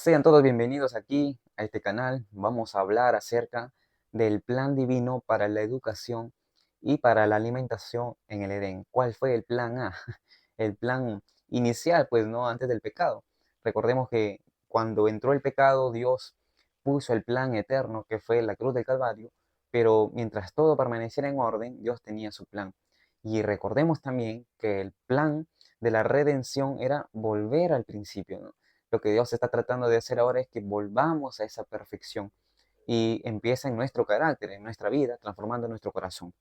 Sean todos bienvenidos aquí a este canal. Vamos a hablar acerca del plan divino para la educación y para la alimentación en el Edén. ¿Cuál fue el plan A? El plan inicial, pues no antes del pecado. Recordemos que cuando entró el pecado, Dios puso el plan eterno que fue la cruz del Calvario, pero mientras todo permaneciera en orden, Dios tenía su plan. Y recordemos también que el plan de la redención era volver al principio, ¿no? Lo que Dios está tratando de hacer ahora es que volvamos a esa perfección y empieza en nuestro carácter, en nuestra vida, transformando nuestro corazón.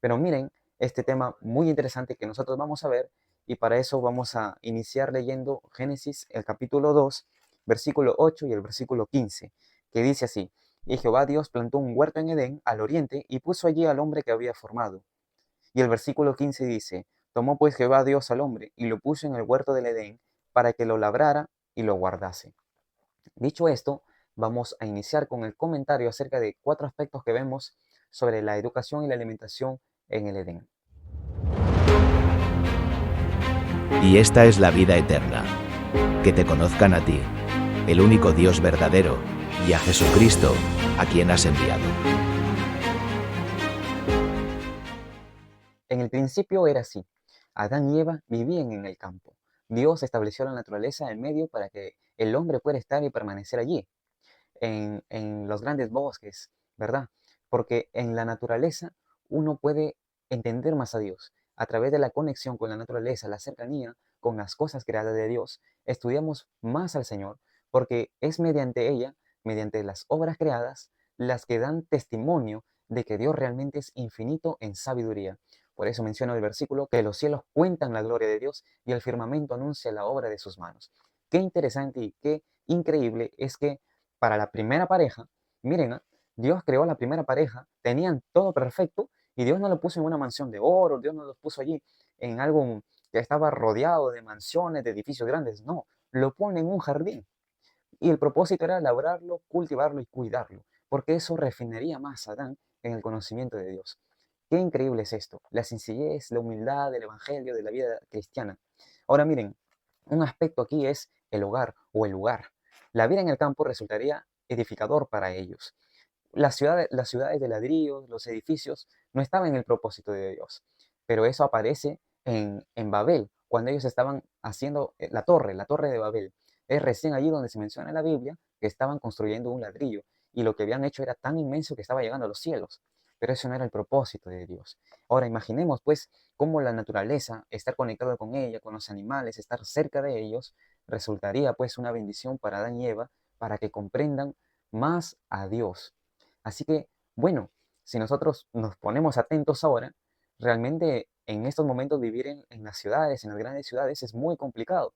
Pero miren este tema muy interesante que nosotros vamos a ver y para eso vamos a iniciar leyendo Génesis, el capítulo 2, versículo 8 y el versículo 15, que dice así: Y Jehová Dios plantó un huerto en Edén, al oriente, y puso allí al hombre que había formado. Y el versículo 15 dice: Tomó pues Jehová Dios al hombre y lo puso en el huerto del Edén para que lo labrara y lo guardase. Dicho esto, vamos a iniciar con el comentario acerca de 4 aspectos que vemos sobre la educación y la alimentación en el Edén. Y esta es la vida eterna, que te conozcan a ti, el único Dios verdadero, y a Jesucristo, a quien has enviado. En el principio era así. Adán y Eva vivían en el campo. Dios estableció la naturaleza en medio para que el hombre pueda estar y permanecer allí, en los grandes bosques, ¿verdad? Porque en la naturaleza uno puede entender más a Dios. A través de la conexión con la naturaleza, la cercanía con las cosas creadas de Dios, estudiamos más al Señor, porque es mediante ella, mediante las obras creadas, las que dan testimonio de que Dios realmente es infinito en sabiduría. Por eso menciona el versículo que los cielos cuentan la gloria de Dios y el firmamento anuncia la obra de sus manos. Qué interesante y qué increíble es que para la primera pareja, miren, Dios creó a la primera pareja, tenían todo perfecto y Dios no lo puso en una mansión de oro, Dios no los puso allí en algo que estaba rodeado de mansiones, de edificios grandes, no, lo pone en un jardín. Y el propósito era labrarlo, cultivarlo y cuidarlo, porque eso refinaría más a Adán en el conocimiento de Dios. Qué increíble es esto, la sencillez, la humildad del evangelio, de la vida cristiana. Ahora miren, un aspecto aquí es el hogar o el lugar. La vida en el campo resultaría edificador para ellos. Las ciudades de ladrillos, los edificios, no estaban en el propósito de Dios. Pero eso aparece en Babel, cuando ellos estaban haciendo la torre de Babel. Es recién allí donde se menciona en la Biblia que estaban construyendo un ladrillo y lo que habían hecho era tan inmenso que estaba llegando a los cielos. Pero eso no era el propósito de Dios. Ahora imaginemos pues cómo la naturaleza, estar conectado con ella, con los animales, estar cerca de ellos, resultaría pues una bendición para Adán y Eva para que comprendan más a Dios. Así que, bueno, si nosotros nos ponemos atentos ahora, realmente en estos momentos vivir en las ciudades, en las grandes ciudades, es muy complicado.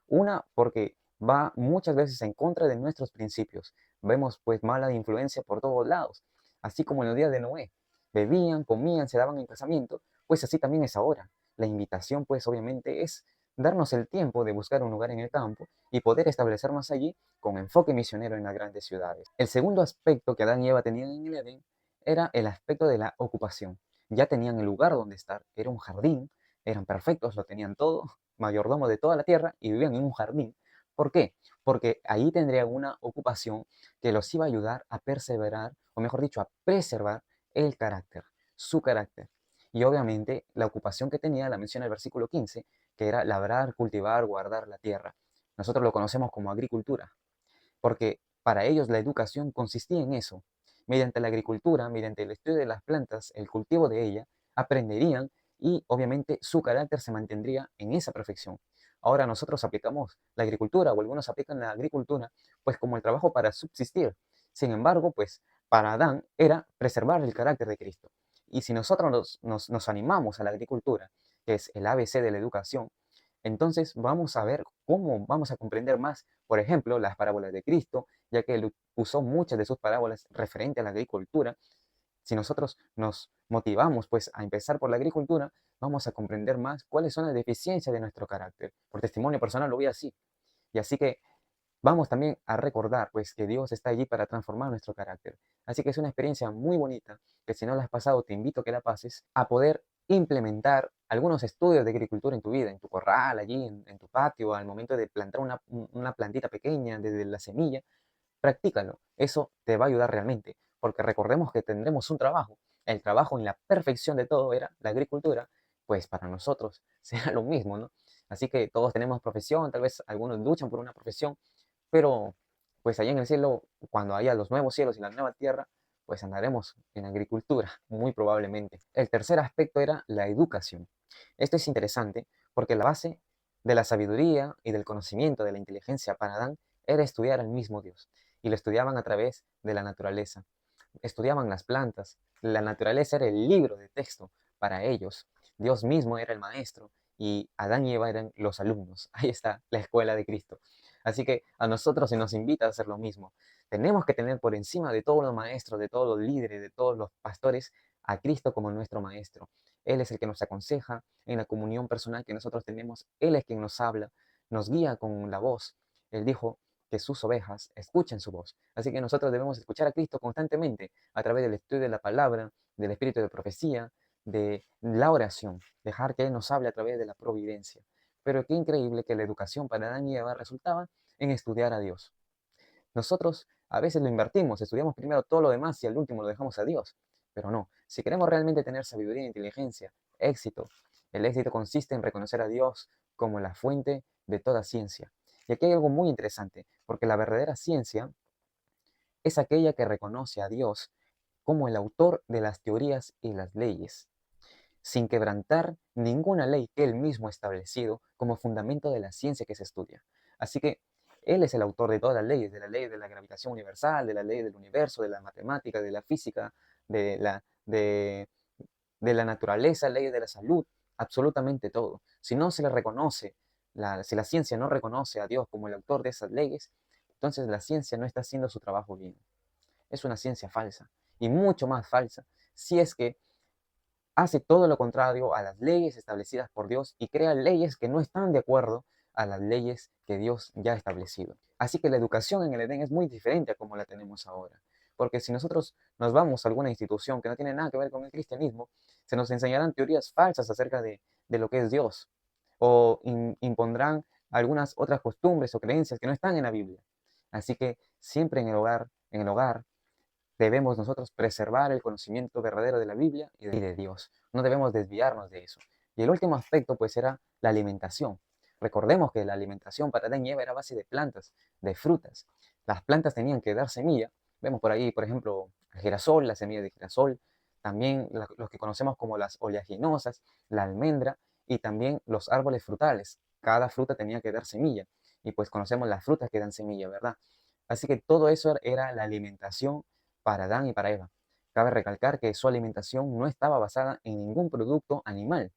Una, porque va muchas veces en contra de nuestros principios. Vemos pues mala influencia por todos lados, así como en los días de Noé. Bebían, comían, se daban en casamiento, pues así también es ahora. La invitación pues obviamente es darnos el tiempo de buscar un lugar en el campo y poder establecernos allí con enfoque misionero en las grandes ciudades. El segundo aspecto que Adán y Eva tenían en el Edén era el aspecto de la ocupación. Ya tenían el lugar donde estar, era un jardín, eran perfectos, lo tenían todo, mayordomo de toda la tierra y vivían en un jardín. ¿Por qué? Porque ahí tendrían una ocupación que los iba a ayudar a perseverar, o mejor dicho, a preservar el carácter, su carácter. Y obviamente la ocupación que tenía la menciona el versículo 15, que era labrar, cultivar, guardar la tierra. Nosotros lo conocemos como agricultura, porque para ellos la educación consistía en eso. Mediante la agricultura, mediante el estudio de las plantas, el cultivo de ellas, aprenderían y obviamente su carácter se mantendría en esa perfección. Ahora nosotros aplicamos la agricultura o algunos aplican la agricultura pues como el trabajo para subsistir. Sin embargo, pues para Adán era preservar el carácter de Cristo. Y si nosotros nos animamos a la agricultura, que es el ABC de la educación, entonces vamos a ver cómo vamos a comprender más, por ejemplo, las parábolas de Cristo, ya que él usó muchas de sus parábolas referentes a la agricultura. Si nosotros nos motivamos pues a empezar por la agricultura, vamos a comprender más cuáles son las deficiencias de nuestro carácter. Por testimonio personal lo voy así. Y así que vamos también a recordar pues que Dios está allí para transformar nuestro carácter. Así que es una experiencia muy bonita que si no la has pasado te invito a que la pases, a poder implementar algunos estudios de agricultura en tu vida, en tu corral, allí en tu patio, al momento de plantar una plantita pequeña desde la semilla. Practícalo, eso te va a ayudar realmente, porque recordemos que tendremos un trabajo. El trabajo en la perfección de todo era la agricultura, pues para nosotros será lo mismo, ¿no? Así que todos tenemos profesión, tal vez algunos luchan por una profesión, pero pues allá en el cielo, cuando haya los nuevos cielos y la nueva tierra, pues andaremos en agricultura, muy probablemente. El tercer aspecto era la educación. Esto es interesante porque la base de la sabiduría y del conocimiento de la inteligencia para Adán era estudiar al mismo Dios. Y lo estudiaban a través de la naturaleza. Estudiaban las plantas. La naturaleza era el libro de texto para ellos. Dios mismo era el maestro y Adán y Eva eran los alumnos. Ahí está la escuela de Cristo. Así que a nosotros se nos invita a hacer lo mismo. Tenemos que tener por encima de todos los maestros, de todos los líderes, de todos los pastores, a Cristo como nuestro maestro. Él es el que nos aconseja en la comunión personal que nosotros tenemos. Él es quien nos habla, nos guía con la voz. Él dijo que sus ovejas escuchen su voz. Así que nosotros debemos escuchar a Cristo constantemente a través del estudio de la palabra, del espíritu de profecía, de la oración. Dejar que Él nos hable a través de la providencia. Pero qué increíble que la educación para Adán y Eva resultaba en estudiar a Dios. Nosotros a veces lo invertimos, estudiamos primero todo lo demás y al último lo dejamos a Dios. Pero no, si queremos realmente tener sabiduría e inteligencia, éxito, el éxito consiste en reconocer a Dios como la fuente de toda ciencia. Y aquí hay algo muy interesante, porque la verdadera ciencia es aquella que reconoce a Dios como el autor de las teorías y las leyes, sin quebrantar ninguna ley que él mismo ha establecido como fundamento de la ciencia que se estudia. Así que él es el autor de todas las leyes, de la ley de la gravitación universal, de la ley del universo, de la matemática, de la física, de la naturaleza, leyes de la salud, absolutamente todo. Si no se le reconoce, si la ciencia no reconoce a Dios como el autor de esas leyes, entonces la ciencia no está haciendo su trabajo bien. Es una ciencia falsa y mucho más falsa si es que hace todo lo contrario a las leyes establecidas por Dios y crea leyes que no están de acuerdo a las leyes que Dios ya ha establecido. Así que la educación en el Edén es muy diferente a como la tenemos ahora. Porque si nosotros nos vamos a alguna institución que no tiene nada que ver con el cristianismo, se nos enseñarán teorías falsas acerca de lo que es Dios o impondrán algunas otras costumbres o creencias que no están en la Biblia. Así que siempre en el hogar debemos nosotros preservar el conocimiento verdadero de la Biblia y de Dios. No debemos desviarnos de eso. Y el último aspecto pues era la alimentación. Recordemos que la alimentación para Adán y Eva era a base de plantas, de frutas. Las plantas tenían que dar semilla. Vemos por ahí, por ejemplo, el girasol, la semilla de girasol, también los que conocemos como las oleaginosas, la almendra y también los árboles frutales. Cada fruta tenía que dar semilla. Y pues conocemos las frutas que dan semilla, ¿verdad? Así que todo eso era la alimentación para Adán y para Eva. Cabe recalcar que su alimentación no estaba basada en ningún producto animal,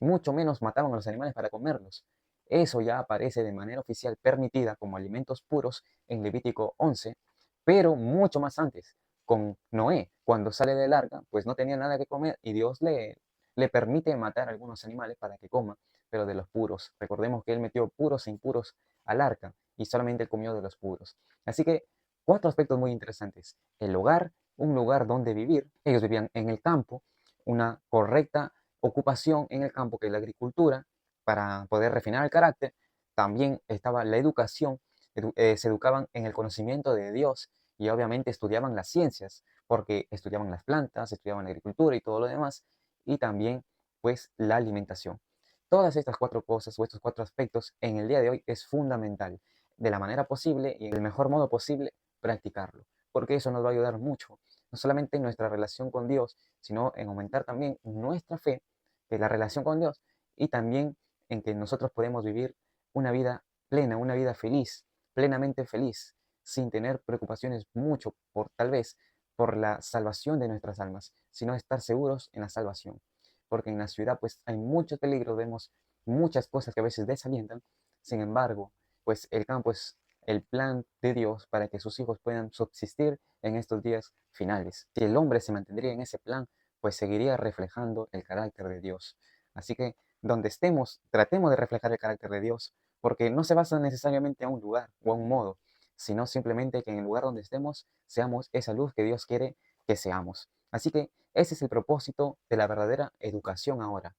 mucho menos mataban a los animales para comerlos. Eso ya aparece de manera oficial permitida como alimentos puros en Levítico 11, pero mucho más antes, con Noé, cuando sale del arca, pues no tenía nada que comer y Dios le permite matar a algunos animales para que coma, pero de los puros. Recordemos que él metió puros e impuros al arca y solamente él comió de los puros. Así que cuatro aspectos muy interesantes. El hogar, un lugar donde vivir. Ellos vivían en el campo, una correcta ocupación en el campo, que es la agricultura, para poder refinar el carácter. También estaba la educación, se educaban en el conocimiento de Dios y obviamente estudiaban las ciencias, porque estudiaban las plantas, estudiaban la agricultura y todo lo demás, y también pues la alimentación. Todas estas cuatro cosas o estos cuatro aspectos en el día de hoy es fundamental, de la manera posible y del mejor modo posible, practicarlo, porque eso nos va a ayudar mucho, no solamente en nuestra relación con Dios, sino en aumentar también nuestra fe, que es la relación con Dios, y también en que nosotros podemos vivir una vida plena, una vida feliz, plenamente feliz, sin tener preocupaciones mucho por tal vez por la salvación de nuestras almas, sino estar seguros en la salvación. Porque en la ciudad pues hay muchos peligros, vemos muchas cosas que a veces desalientan, sin embargo, pues el campo es el plan de Dios para que sus hijos puedan subsistir en estos días finales. Si el hombre se mantendría en ese plan, pues seguiría reflejando el carácter de Dios. Así que donde estemos, tratemos de reflejar el carácter de Dios, porque no se basa necesariamente a un lugar o a un modo, sino simplemente que en el lugar donde estemos seamos esa luz que Dios quiere que seamos. Así que Ese es el propósito de la verdadera educación ahora.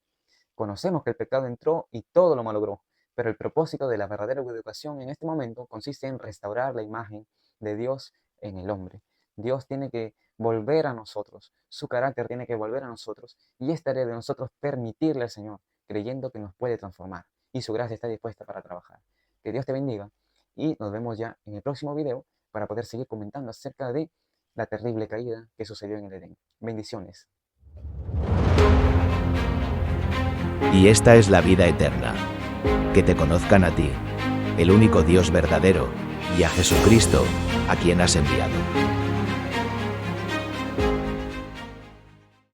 Conocemos que el pecado entró y todo lo malogró, pero el propósito de la verdadera educación en este momento consiste en restaurar la imagen de Dios en el hombre. Dios tiene que volver a nosotros, su carácter tiene que volver a nosotros, y es tarea de nosotros permitirle al Señor, creyendo que nos puede transformar, y su gracia está dispuesta para trabajar. Que Dios te bendiga, y nos vemos ya en el próximo video para poder seguir comentando acerca de la terrible caída que sucedió en el Edén. Bendiciones. Y esta es la vida eterna, que te conozcan a ti, el único Dios verdadero, y a Jesucristo, a quien has enviado.